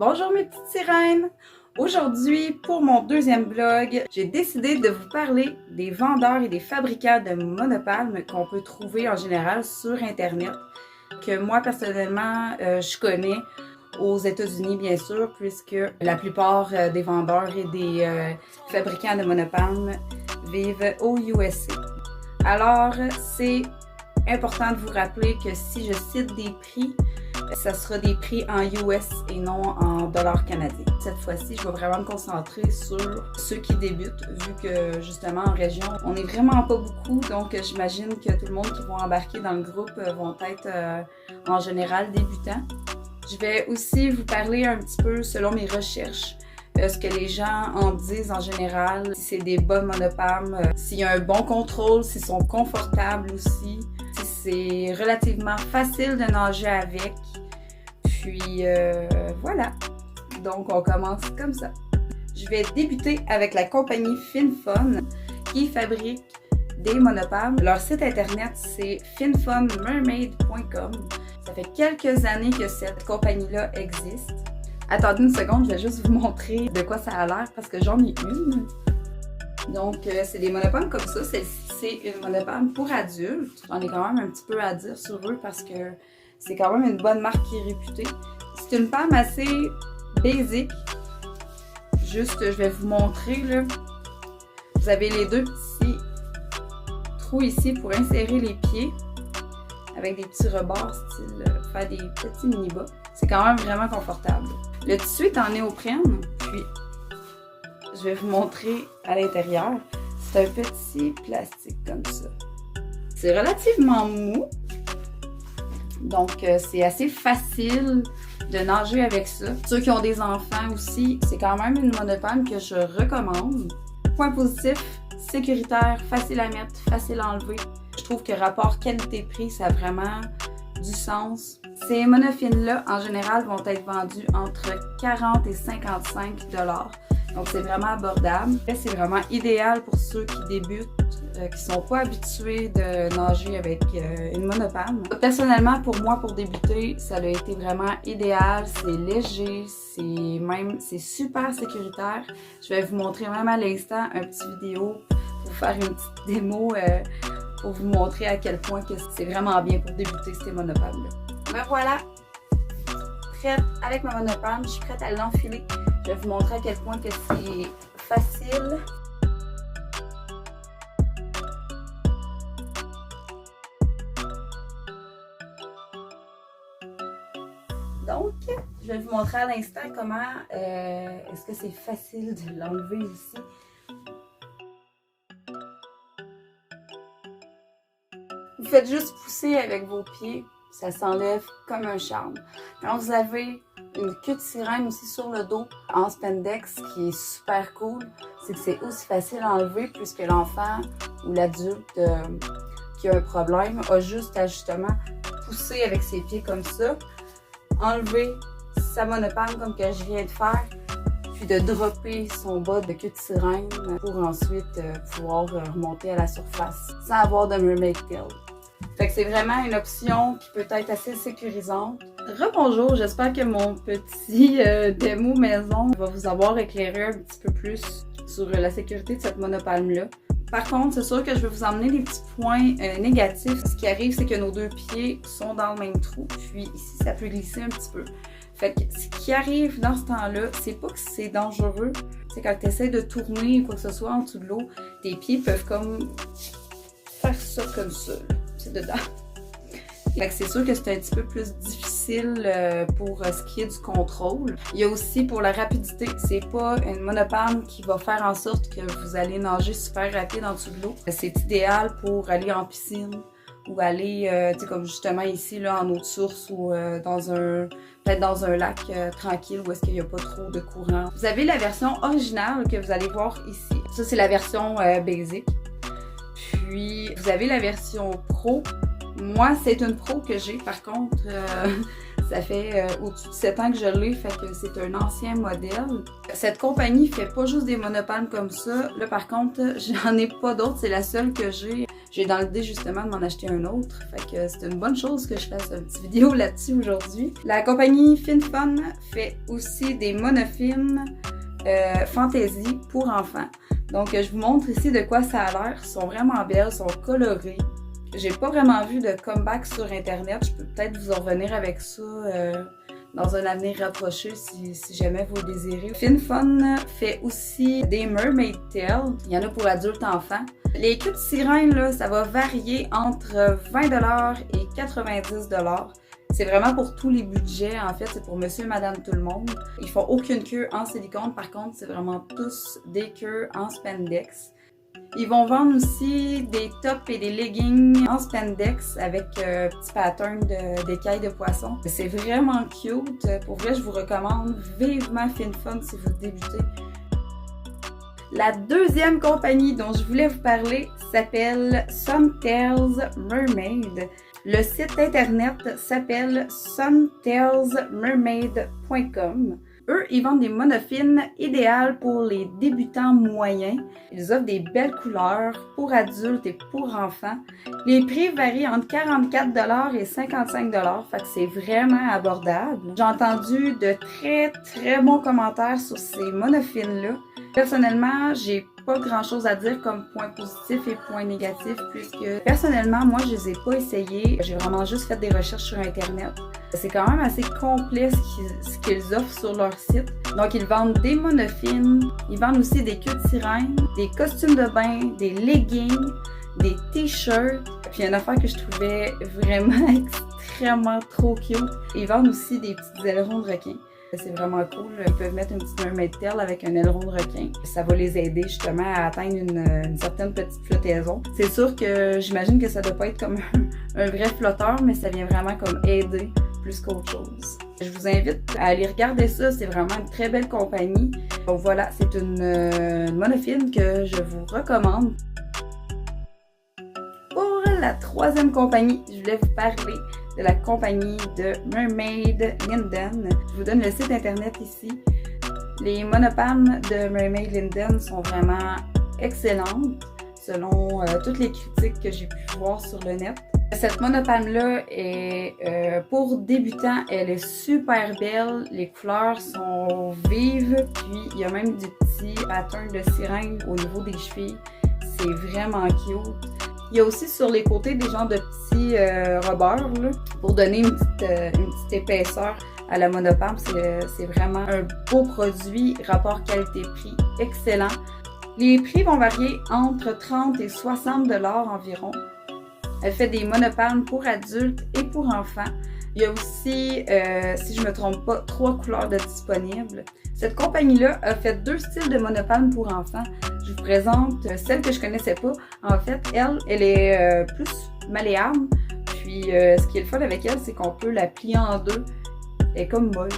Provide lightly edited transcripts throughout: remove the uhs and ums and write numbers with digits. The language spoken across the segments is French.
Bonjour mes petites sirènes! Aujourd'hui, pour mon deuxième vlog, j'ai décidé de vous parler des vendeurs et des fabricants de monopalmes qu'on peut trouver en général sur Internet, que moi personnellement, je connais aux États-Unis bien sûr, puisque la plupart des vendeurs et des fabricants de monopalmes vivent aux USA. Alors, c'est important de vous rappeler que si je cite des prix, ça sera des prix en US et non en dollars canadiens. Cette fois-ci, je vais vraiment me concentrer sur ceux qui débutent, vu que justement en région, on n'est vraiment pas beaucoup, donc j'imagine que tout le monde qui va embarquer dans le groupe vont être en général débutants. Je vais aussi vous parler un petit peu selon mes recherches, ce que les gens en disent en général, si c'est des bonnes monopalmes, s'il y a un bon contrôle, s'ils sont confortables aussi, si c'est relativement facile de nager avec. Puis voilà, donc on commence comme ça. Je vais débuter avec la compagnie FinFun qui fabrique des monopalmes. Leur site internet c'est finfunmermaid.com. Ça fait quelques années que cette compagnie-là existe. Attendez une seconde, je vais juste vous montrer de quoi ça a l'air parce que j'en ai une. Donc c'est des monopalmes comme ça. Celle-ci c'est une monopalme pour adultes. J'en ai quand même un petit peu à dire sur eux parce que c'est quand même une bonne marque qui est réputée. C'est une palme assez basic. Juste, je vais vous montrer là. Vous avez les deux petits trous ici pour insérer les pieds avec des petits rebords style faire des petits mini-bas. C'est quand même vraiment confortable. Le tissu est en néoprène, puis je vais vous montrer à l'intérieur. C'est un petit plastique comme ça. C'est relativement mou. Donc, c'est assez facile de nager avec ça. Ceux qui ont des enfants aussi, c'est quand même une monopalme que je recommande. Point positif, sécuritaire, facile à mettre, facile à enlever. Je trouve que rapport qualité-prix, ça a vraiment du sens. Ces monofines-là, en général, vont être vendues entre 40 et 55 $. Donc, c'est vraiment abordable. C'est vraiment idéal pour ceux qui débutent, qui sont pas habitués de nager avec une monopalme. Personnellement, pour moi, pour débuter, ça a été vraiment idéal. C'est léger, c'est super sécuritaire. Je vais vous montrer même à l'instant un petit vidéo pour vous faire une petite démo pour vous montrer à quel point que c'est vraiment bien pour débuter ces monopalmes-là. Ben voilà, prête avec ma monopalme, je suis prête à l'enfiler. Je vais vous montrer à quel point que c'est facile. Donc, je vais vous montrer à l'instant comment est-ce que c'est facile de l'enlever ici. Vous faites juste pousser avec vos pieds, ça s'enlève comme un charme. Alors vous avez une queue de sirène aussi sur le dos en spandex qui est super cool. C'est que c'est aussi facile à enlever puisque l'enfant ou l'adulte qui a un problème a juste à justement pousser avec ses pieds comme ça, enlever sa monopalme comme que je viens de faire, puis de dropper son bas de queue de sirène pour ensuite pouvoir remonter à la surface sans avoir de mermaid tail. Fait que c'est vraiment une option qui peut être assez sécurisante. Rebonjour, j'espère que mon petit démo maison va vous avoir éclairé un petit peu plus sur la sécurité de cette monopalme-là. Par contre, c'est sûr que je vais vous emmener des petits points négatifs. Ce qui arrive, c'est que nos deux pieds sont dans le même trou, puis ici, ça peut glisser un petit peu. Fait que ce qui arrive dans ce temps-là, c'est pas que c'est dangereux. C'est quand tu essaies de tourner ou quoi que ce soit en dessous de l'eau, tes pieds peuvent comme faire ça comme ça. C'est dedans. Fait que c'est sûr que c'est un petit peu plus difficile pour ce qui est du contrôle. Il y a aussi pour la rapidité, c'est pas une monopalme qui va faire en sorte que vous allez nager super rapide en dessous de l'eau. C'est idéal pour aller en piscine ou aller, tu sais, comme justement ici, là, en eau de source ou peut-être dans un lac tranquille où est-ce qu'il n'y a pas trop de courant. Vous avez la version originale que vous allez voir ici. Ça, c'est la version basic. Puis, vous avez la version pro. Moi, c'est une pro que j'ai. Par contre, ça fait au-dessus de 7 ans que je l'ai, fait que c'est un ancien modèle. Cette compagnie fait pas juste des monopalmes comme ça. Là, par contre, j'en ai pas d'autres. C'est la seule que j'ai. J'ai dans l'idée justement de m'en acheter un autre, fait que c'est une bonne chose que je fasse une petite vidéo là-dessus aujourd'hui. La compagnie FinFun fait aussi des monofines fantasy pour enfants. Donc je vous montre ici de quoi ça a l'air. Elles sont vraiment belles, sont colorées. J'ai pas vraiment vu de comeback sur internet, je peux peut-être vous en revenir avec ça dans un avenir rapproché si jamais vous le désirez. FinFun fait aussi des Mermaid Tails. Il y en a pour adultes enfants. Les queues de sirène, là, ça va varier entre 20$ et 90$. C'est vraiment pour tous les budgets, en fait, c'est pour monsieur et madame tout le monde. Ils font aucune queue en silicone, par contre, c'est vraiment tous des queues en spandex. Ils vont vendre aussi des tops et des leggings en spandex avec petit pattern d'écailles de poisson. C'est vraiment cute. Pour vrai, je vous recommande vivement FinFun si vous débutez. La deuxième compagnie dont je voulais vous parler s'appelle Suntails Mermaid. Le site internet s'appelle suntailsmermaid.com. Eux, ils vendent des monofines idéales pour les débutants moyens. Ils offrent des belles couleurs pour adultes et pour enfants. Les prix varient entre 44$ et 55$, fait que c'est vraiment abordable. J'ai entendu de très bons commentaires sur ces monofines-là. Personnellement, j'ai pas grand chose à dire comme point positif et point négatif puisque personnellement, moi, je les ai pas essayés. J'ai vraiment juste fait des recherches sur Internet. C'est quand même assez complet ce qu'ils offrent sur leur site. Donc, ils vendent des monofines, ils vendent aussi des queues de sirène, des costumes de bain, des leggings, des t-shirts. Puis, il y a une affaire que je trouvais vraiment extrêmement trop cute. Ils vendent aussi des petits ailerons de requin. C'est vraiment cool. Ils peuvent mettre une petite mermaid tail avec un aileron de requin. Ça va les aider justement à atteindre une certaine petite flottaison. C'est sûr que j'imagine que ça doit pas être comme un vrai flotteur, mais ça vient vraiment comme aider plus qu'autre chose. Je vous invite à aller regarder ça. C'est vraiment une très belle compagnie. Donc voilà, c'est une monofine que je vous recommande. Pour la troisième compagnie, je voulais vous parler de la compagnie de Mermaid Linden. Je vous donne le site internet ici. Les monopalmes de Mermaid Linden sont vraiment excellentes selon toutes les critiques que j'ai pu voir sur le net. Cette monopalme-là est pour débutants, elle est super belle. Les couleurs sont vives, puis il y a même des petits patterns de sirène au niveau des chevilles. C'est vraiment cute. Il y a aussi sur les côtés des genres de petits rubbers là, pour donner une petite épaisseur à la monopalme. C'est vraiment un beau produit, rapport qualité-prix excellent. Les prix vont varier entre 30 et 60$ environ. Elle fait des monopalmes pour adultes et pour enfants. Il y a aussi, si je ne me trompe pas, 3 couleurs de disponibles. Cette compagnie-là a fait 2 styles de monopalmes pour enfants. Je vous présente celle que je connaissais pas. En fait, elle est plus malléable. Puis, ce qui est le fun avec elle, c'est qu'on peut la plier en deux. Elle est comme molle.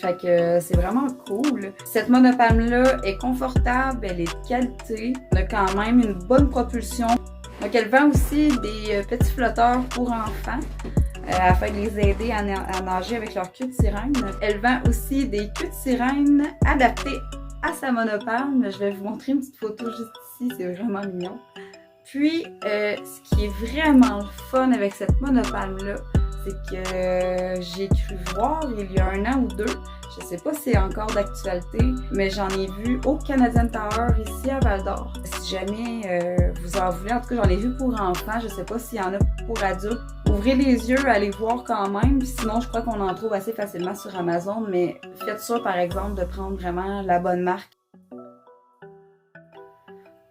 Fait que c'est vraiment cool. Cette monopalme-là est confortable, elle est de qualité. Elle a quand même une bonne propulsion. Donc, elle vend aussi des petits flotteurs pour enfants. Afin de les aider à nager avec leur queue de sirène. Elle vend aussi des queues de sirène adaptées à sa monopalme. Je vais vous montrer une petite photo juste ici, c'est vraiment mignon. Puis, ce qui est vraiment le fun avec cette monopalme-là, c'est que j'ai cru voir il y a 1 an ou 2, je sais pas si c'est encore d'actualité, mais j'en ai vu au Canadian Tower ici à Val-d'Or. Si jamais vous en voulez, en tout cas j'en ai vu pour enfants, je sais pas s'il y en a pour adultes. Ouvrez les yeux, allez voir quand même, puis sinon je crois qu'on en trouve assez facilement sur Amazon, mais faites sûr par exemple de prendre vraiment la bonne marque.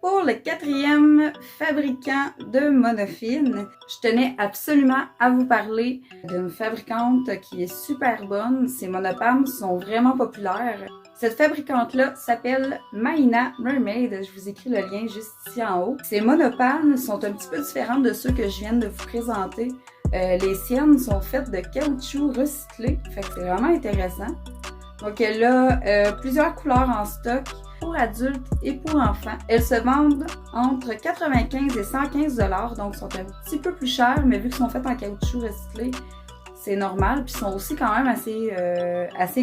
Pour le 4e fabricant de monofines, je tenais absolument à vous parler d'une fabricante qui est super bonne. Ces monopalmes sont vraiment populaires. Cette fabricante-là s'appelle Maina Mermaid. Je vous écris le lien juste ici en haut. Ces monopalmes sont un petit peu différentes de ceux que je viens de vous présenter. Les siennes sont faites de caoutchouc recyclé, fait que c'est vraiment intéressant. Donc elle a plusieurs couleurs en stock pour adultes et pour enfants. Elles se vendent entre 95 et 115$, donc sont un petit peu plus chères, mais vu qu'elles sont faites en caoutchouc recyclé, c'est normal. Puis sont aussi quand même assez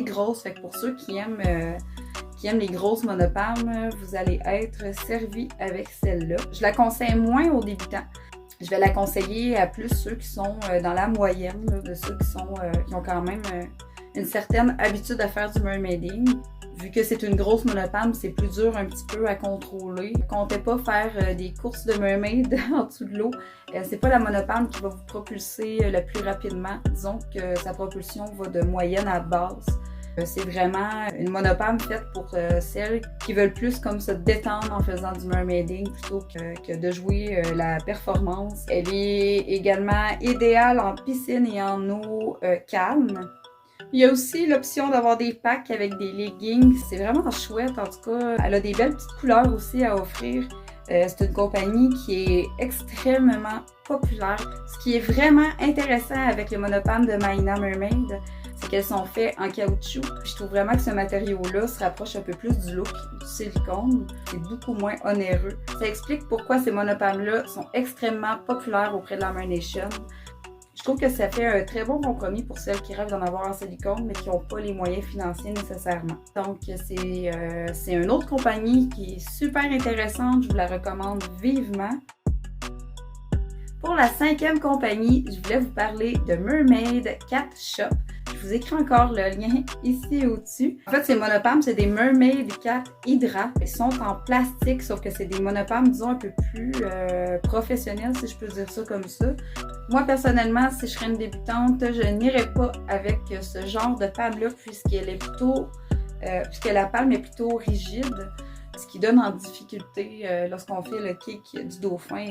grosses, fait que pour ceux qui aiment qui aiment les grosses monopalmes, vous allez être servi avec celle-là. Je la conseille moins aux débutants. Je vais la conseiller à plus ceux qui sont dans la moyenne, là, de ceux qui ont quand même une certaine habitude à faire du mermaiding. Vu que c'est une grosse monopalme, c'est plus dur un petit peu à contrôler. Comptez pas faire des courses de mermaid en dessous de l'eau. C'est pas la monopalme qui va vous propulser le plus rapidement. Disons que sa propulsion va de moyenne à basse. C'est vraiment une monopalme faite pour celles qui veulent plus comme se détendre en faisant du mermaiding plutôt que de jouer la performance. Elle est également idéale en piscine et en eau calme. Il y a aussi l'option d'avoir des packs avec des leggings. C'est vraiment chouette, en tout cas. Elle a des belles petites couleurs aussi à offrir. C'est une compagnie qui est extrêmement populaire. Ce qui est vraiment intéressant avec les monopalmes de Mahina Mermaid, c'est qu'elles sont faites en caoutchouc. Je trouve vraiment que ce matériau-là se rapproche un peu plus du look du silicone. C'est beaucoup moins onéreux. Ça explique pourquoi ces monopalmes-là sont extrêmement populaires auprès de la Mer Nation. Je trouve que ça fait un très bon compromis pour celles qui rêvent d'en avoir en silicone, mais qui n'ont pas les moyens financiers nécessairement. Donc, c'est une autre compagnie qui est super intéressante. Je vous la recommande vivement. Pour la 5e compagnie, je voulais vous parler de Mermaid Cat Shop. Je vous écris encore le lien ici au-dessus. En fait, ces monopalmes, c'est des Mermaid Cat Hydra. Ils sont en plastique, sauf que c'est des monopalmes, disons, un peu plus professionnels, si je peux dire ça comme ça. Moi, personnellement, si je serais une débutante, je n'irais pas avec ce genre de palme-là, puisque la palme est plutôt rigide, ce qui donne en difficulté lorsqu'on fait le kick du dauphin.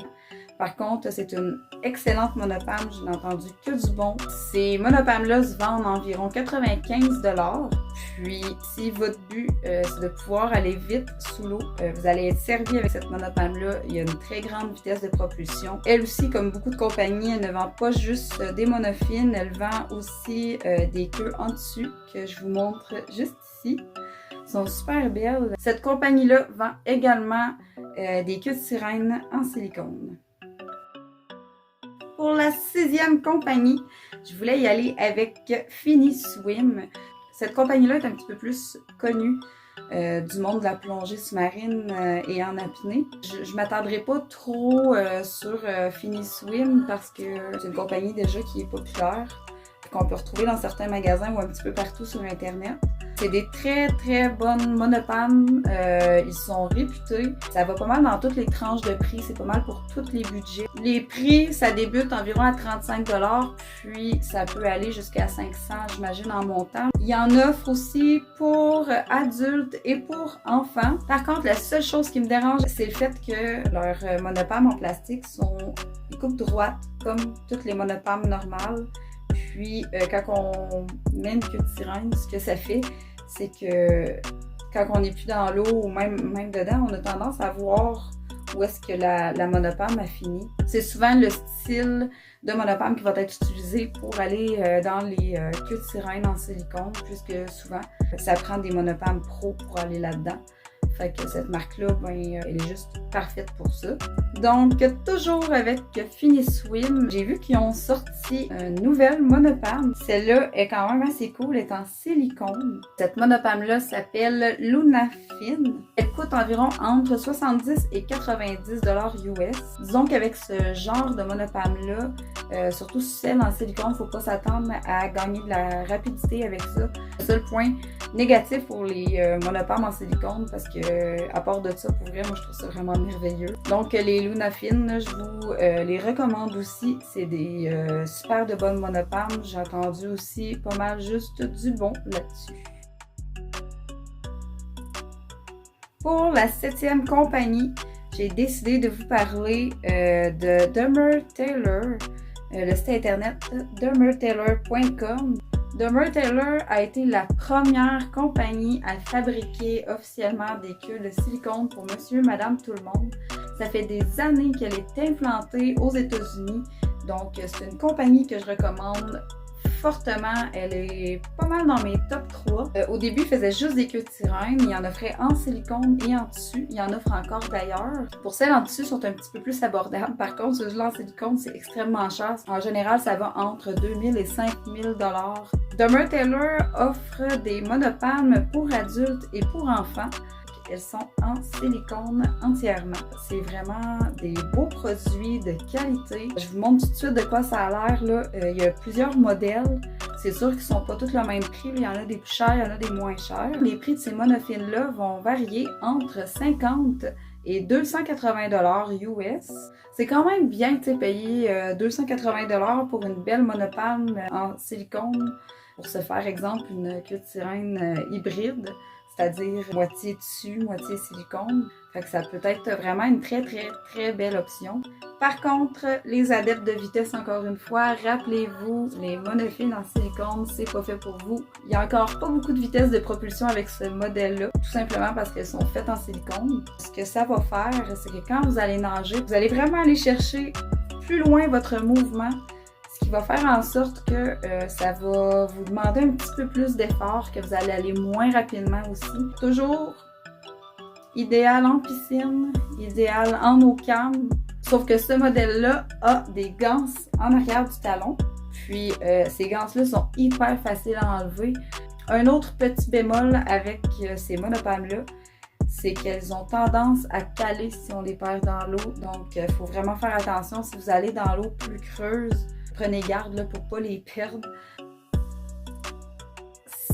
Par contre, c'est une excellente monopalme, je n'ai entendu que du bon. Ces monopalmes-là se vendent environ 95$. Puis, si votre but, c'est de pouvoir aller vite sous l'eau, vous allez être servi avec cette monopalme-là. Il y a une très grande vitesse de propulsion. Elle aussi, comme beaucoup de compagnies, elle ne vend pas juste des monofines, elle vend aussi des queues en dessus, que je vous montre juste ici. Elles sont super belles. Cette compagnie-là vend également des queues de sirène en silicone. Pour la 6e compagnie, je voulais y aller avec Finiswim. Cette compagnie-là est un petit peu plus connue du monde de la plongée sous-marine et en apnée. Je ne m'attarderai pas trop sur Finiswim parce que c'est une compagnie déjà qui est populaire, qu'on peut retrouver dans certains magasins ou un petit peu partout sur Internet. C'est des très très bonnes monopalmes, ils sont réputés. Ça va pas mal dans toutes les tranches de prix, c'est pas mal pour tous les budgets. Les prix, ça débute environ à 35$, puis ça peut aller jusqu'à 500$, j'imagine, en montant. Il y en offre aussi pour adultes et pour enfants. Par contre, la seule chose qui me dérange, c'est le fait que leurs monopalmes en plastique sont des coupes droites, comme toutes les monopalmes normales. Puis, quand on met une queue de sirène, ce que ça fait, c'est que quand on n'est plus dans l'eau ou même dedans, on a tendance à voir où est-ce que la monopalme a fini. C'est souvent le style de monopalme qui va être utilisé pour aller dans les queues de sirène en silicone, puisque souvent, ça prend des monopalmes pro pour aller là-dedans. Fait que cette marque-là, elle est juste parfaite pour ça. Donc, toujours avec Finiswim, j'ai vu qu'ils ont sorti une nouvelle monopalme. Celle-là est quand même assez cool, elle est en silicone. Cette monopalme-là s'appelle Lunafin. Elle coûte environ entre 70 et 90$ US. Disons qu'avec ce genre de monopalme-là, surtout celle en silicone, il ne faut pas s'attendre à gagner de la rapidité avec ça. Le seul point négatif pour les monopalmes en silicone, parce que à part de ça, pour vrai, moi je trouve ça vraiment merveilleux. Donc les Lunafin, je vous les recommande aussi. C'est des super de bonnes monopalmes. J'ai entendu aussi pas mal juste du bon là-dessus. Pour la 7e compagnie, j'ai décidé de vous parler de DeMer-Taylor, le site internet demertaylor.com. DeMer-Taylor a été la première compagnie à fabriquer officiellement des queues de silicone pour monsieur, madame, tout le monde. Ça fait des années qu'elle est implantée aux États-Unis, donc c'est une compagnie que je recommande fortement. Elle est pas mal dans mes top 3. Au début, il faisait juste des queues de sirène. Il y en offrait en silicone et en tissu. Il y en offre encore d'ailleurs. Pour celles en tissu, sont un petit peu plus abordables. Par contre, ceux-là en silicone, c'est extrêmement cher. En général, ça va entre 2000 et 5000 $. Demer Taylor offre des monopalmes pour adultes et pour enfants. Elles sont en silicone entièrement. C'est vraiment des beaux produits de qualité. Je vous montre tout de suite de quoi ça a l'air. Il y a plusieurs modèles. C'est sûr qu'ils ne sont pas tous le même prix. Il y en a des plus chers, il y en a des moins chers. Les prix de ces monofils-là vont varier entre 50 et 280 $ US. C'est quand même bien de payer 280 $ pour une belle monopalme en silicone pour se faire, exemple, une queue de sirène hybride. C'est-à-dire moitié tissu, moitié silicone. Fait que ça peut être vraiment une très belle option. Par contre, les adeptes de vitesse, encore une fois, rappelez-vous, les monofils en silicone, c'est pas fait pour vous. Il n'y a encore pas beaucoup de vitesse de propulsion avec ce modèle-là, tout simplement parce qu'elles sont faites en silicone. Ce que ça va faire, c'est que quand vous allez nager, vous allez vraiment aller chercher plus loin votre mouvement, ce qui va faire en sorte que ça va vous demander un petit peu plus d'effort, que vous allez aller moins rapidement aussi. Toujours idéal en piscine, idéal en eau calme, sauf que ce modèle-là a des ganses en arrière du talon. Puis ces ganses-là sont hyper faciles à enlever. Un autre petit bémol avec ces monopalmes-là, c'est qu'elles ont tendance à caler si on les perd dans l'eau. Donc il faut vraiment faire attention si vous allez dans l'eau plus creuse. Prenez garde là, pour ne pas les perdre.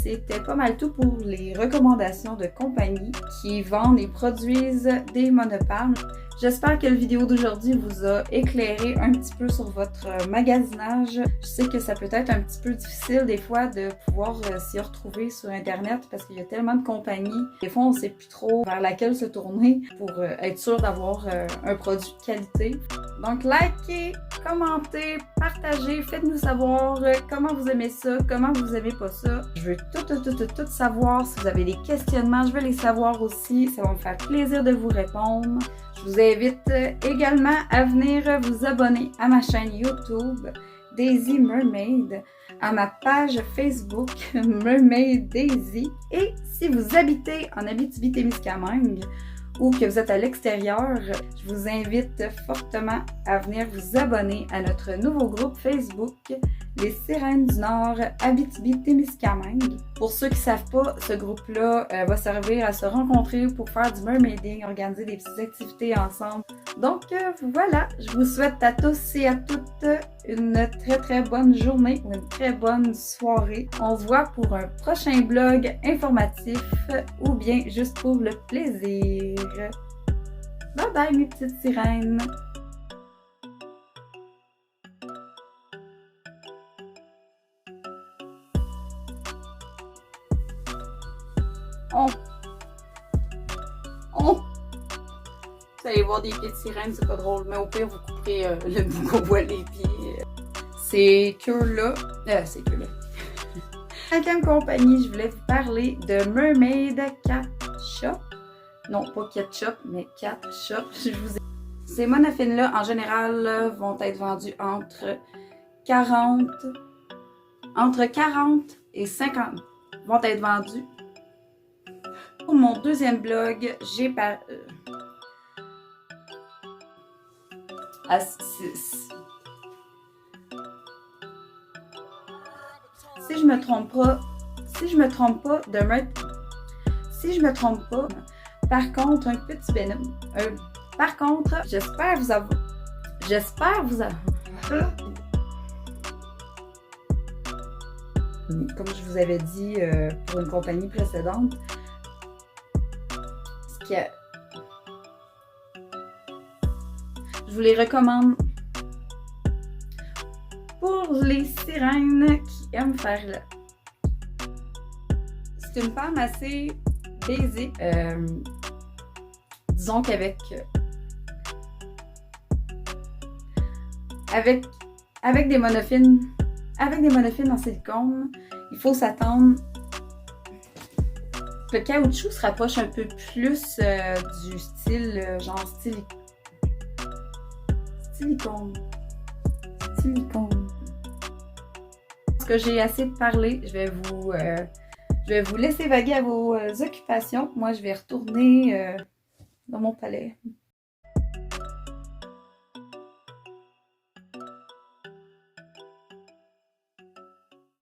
C'était pas mal tout pour les recommandations de compagnies qui vendent et produisent des monopalmes. J'espère que la vidéo d'aujourd'hui vous a éclairé un petit peu sur votre magasinage. Je sais que ça peut être un petit peu difficile des fois de pouvoir s'y retrouver sur Internet parce qu'il y a tellement de compagnies. Des fois, on ne sait plus trop vers laquelle se tourner pour être sûr d'avoir un produit de qualité. Donc, likez, commentez, partagez, faites-nous savoir comment vous aimez ça, comment vous aimez pas ça. Je veux tout savoir. Si vous avez des questionnements, je veux les savoir aussi. Ça va me faire plaisir de vous répondre. Je vous invite également à venir vous abonner à ma chaîne YouTube Daisy Mermaid, à ma page Facebook Mermaid Daisy. Et si vous habitez en Abitibi-Témiscamingue ou que vous êtes à l'extérieur, je vous invite fortement à venir vous abonner à notre nouveau groupe Facebook, Les Sirènes du Nord Abitibi-Témiscamingue. Pour ceux qui ne savent pas, ce groupe-là va servir à se rencontrer pour faire du mermaiding, organiser des petites activités ensemble. Donc voilà, je vous souhaite à tous et à toutes une très bonne journée ou une très bonne soirée. On se voit pour un prochain blog informatif ou bien juste pour le plaisir. Bye bye mes petites sirènes! Vous allez voir des pieds de sirène, c'est pas drôle, mais au pire, vous couperez le bout qu'on voit les pieds. Ces queues-là, Cinquième compagnie, je voulais vous parler de Mermaid Cat Shop. Non, pas Ketchup, mais Cat Shop. Ces monofils-là, en général, vont être vendus entre 40 et 50 vont être vendus. Pour mon deuxième blog, j'ai si je me trompe pas, par contre, un petit bénin. Par contre, j'espère vous avoir. Comme je vous avais dit pour une compagnie précédente, je vous les recommande pour les sirènes qui aiment faire le. C'est une palme assez basique. Disons qu'avec avec des monofils en silicone, il faut s'attendre. Le caoutchouc se rapproche un peu plus du style genre silicone. que j'ai assez parlé. Je vais vous laisser vaguer à vos occupations. Moi, je vais retourner dans mon palais.